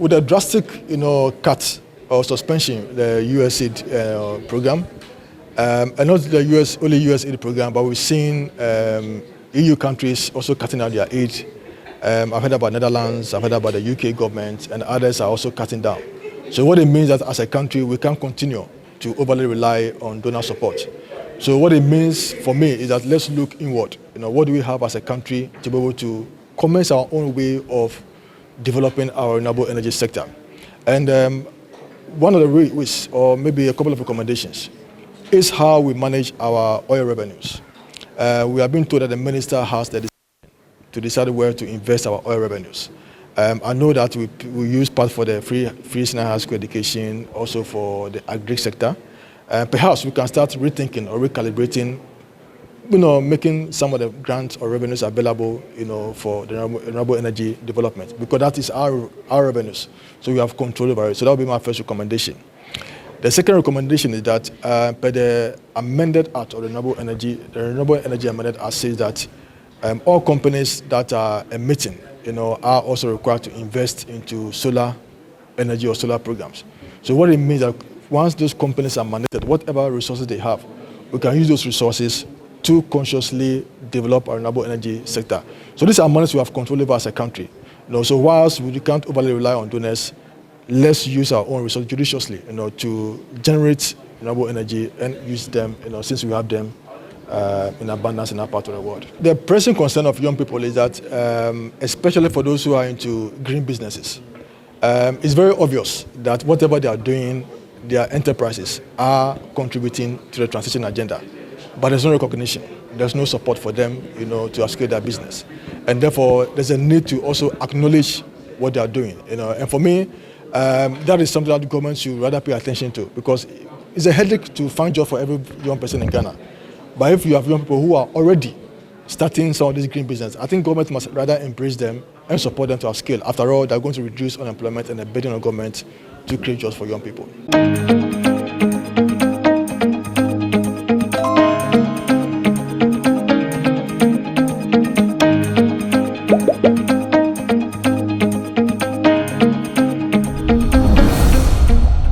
with a drastic, cut or suspension, the USAID program, and not the only USAID program, but we've seen EU countries also cutting out their aid. I've heard about Netherlands, I've heard about the UK government, and others are also cutting down. So what it means that as a country, we can't continue to overly rely on donor support. So what it means for me is that let's look inward. What do we have as a country to be able to commence our own way of developing our renewable energy sector? And one of the ways, or maybe a couple of recommendations, is how we manage our oil revenues. We have been told that the minister has the decision to decide where to invest our oil revenues. I know that we use part for the free senior high school education, also for the agri sector. Perhaps we can start rethinking or recalibrating, making some of the grants or revenues available, for the renewable energy development, because that is our revenues. So we have control over it. So that would be my first recommendation. The second recommendation is that per the amended Act of Renewable Energy, the Renewable Energy Amended Act says that all companies that are emitting, are also required to invest into solar energy or solar programs. So what it means that once those companies are mandated, whatever resources they have, we can use those resources to consciously develop our renewable energy sector. So these are monies we have control over as a country. So whilst we can't overly rely on donors, let's use our own resources judiciously, to generate renewable energy and use them, since we have them in abundance in our part of the world. The pressing concern of young people is that, especially for those who are into green businesses, it's very obvious that whatever they are doing, their enterprises are contributing to the transition agenda, but there's no recognition. There's no support for them, to scale their business, and therefore there's a need to also acknowledge what they are doing, And for me, that is something that the government should rather pay attention to, because it's a headache to find jobs for every young person in Ghana. But if you have young people who are already starting some of these green business, I think government must rather embrace them and support them to scale. After all, they're going to reduce unemployment and a burden on government to create jobs for young people.